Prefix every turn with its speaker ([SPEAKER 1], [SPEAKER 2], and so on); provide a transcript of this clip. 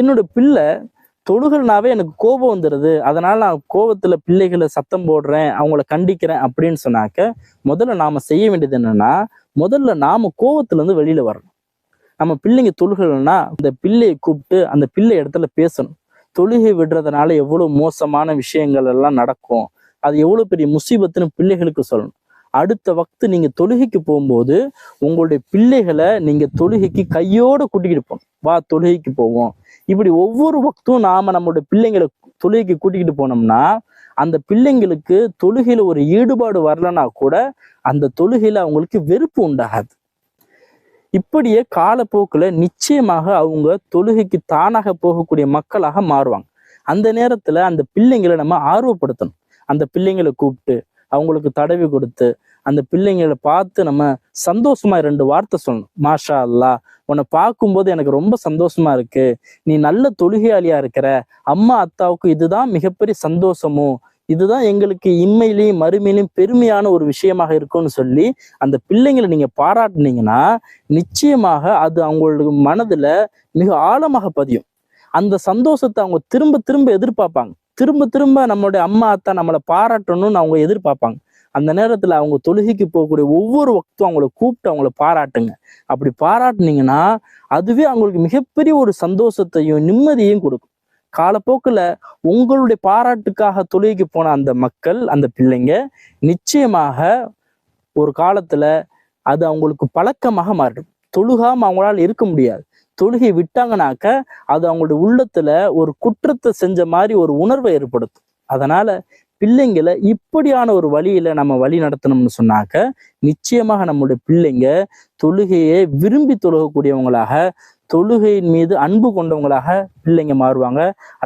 [SPEAKER 1] என்னோட பிள்ளை தொழுகல்னாவே எனக்கு கோபம் வந்துடுது, அதனால நான் கோபத்துல பிள்ளைகளை சத்தம் போடுறேன், அவங்கள கண்டிக்கிறேன் அப்படின்னு சொன்னாக்க, முதல்ல நாம செய்ய வேண்டியது என்னன்னா, முதல்ல நாம கோபத்துல இருந்து வெளியில வரணும். நம்ம பிள்ளைங்க தொழுகலைன்னா அந்த பிள்ளையை கூப்பிட்டு அந்த பிள்ளை இடத்துல பேசணும். தொழுகை விடுறதுனால எவ்வளவு மோசமான விஷயங்கள் எல்லாம் நடக்கும், அது எவ்வளவு பெரிய முசீபத்துன்னு பிள்ளைகளுக்கு சொல்லணும். அடுத்த வக்து நீங்க தொழுகைக்கு போகும்போது உங்களுடைய பிள்ளைகளை நீங்க தொழுகைக்கு கையோட கூட்டிக்கிட்டு போகணும். வா தொழுகைக்கு போவோம். இப்படி ஒவ்வொரு வக்தும் நாம நம்மளுடைய பிள்ளைங்களை தொழுகைக்கு கூட்டிக்கிட்டு போனோம்னா அந்த பிள்ளைங்களுக்கு தொழுகையில ஒரு ஈடுபாடு வரலன்னா கூட அந்த தொழுகையில அவங்களுக்கு வெறுப்பு உண்டாகாது. இப்படியே காலப்போக்குல நிச்சயமாக அவங்க தொழுகைக்கு தானாக போகக்கூடிய மக்களாக மாறுவாங்க. அந்த நேரத்துல அந்த பிள்ளைங்களை நம்ம ஆர்வப்படுத்தணும். அந்த பிள்ளைங்களை கூப்பிட்டு அவங்களுக்கு தடவி கொடுத்து அந்த பிள்ளைங்களை பார்த்து நம்ம சந்தோஷமா 2 வார்த்தை சொல்லணும். மாஷா அல்லாஹ், உன்னை பார்க்கும்போது எனக்கு ரொம்ப சந்தோஷமா இருக்கு, நீ நல்ல தொழுகையாளியா இருக்கிற, அம்மா அத்தாவுக்கு இதுதான் மிகப்பெரிய சந்தோஷமும், இதுதான் எங்களுக்கு இம்மையிலையும் மறுமையிலையும் பெருமையான ஒரு விஷயமாக இருக்கும்னு சொல்லி அந்த பிள்ளைங்களை நீங்க பாராட்டுனீங்கன்னா நிச்சயமாக அது அவங்களுக்கு மனதுல மிக ஆழமாக பதியும். அந்த சந்தோஷத்தை அவங்க திரும்ப திரும்ப எதிர்பார்ப்பாங்க. திரும்ப திரும்ப நம்மளுடைய அம்மா அத்தா நம்மளை பாராட்டணும்னு அவங்க எதிர்பார்ப்பாங்க. அந்த நேரத்துல அவங்க தொழுகைக்கு போகக்கூடிய ஒவ்வொரு வக்தும் அவங்கள கூப்பிட்டு அவங்கள பாராட்டுங்க. அப்படி பாராட்டுனீங்கன்னா அதுவே அவங்களுக்கு மிகப்பெரிய ஒரு சந்தோஷத்தையும் நிம்மதியையும் கொடுக்கும். காலப்போக்குல உங்களுடைய பாராட்டுக்காக தொழுகைக்கு போன அந்த மக்கள், அந்த பிள்ளைங்க நிச்சயமாக ஒரு காலத்துல அது அவங்களுக்கு பழக்கமாக மாறிடும். தொழுகாம அவங்களால இருக்க முடியாது. தொழுகை விட்டாங்கனாக்க அது அவங்களுடைய உள்ளத்துல ஒரு குற்றத்தை செஞ்ச மாதிரி ஒரு உணர்வை ஏற்படுத்தும். அதனால பிள்ளைங்களை இப்படியான ஒரு வழியில நம்ம வழி நடத்தணும்னு சொன்னாக்க நிச்சயமாக நம்மளுடைய பிள்ளைங்க தொழுகையை விரும்பி தொழுகக்கூடியவங்களாக, தொழுகையின் மீது அன்பு கொண்டவங்களாக பிள்ளைங்க மாறுவாங்க.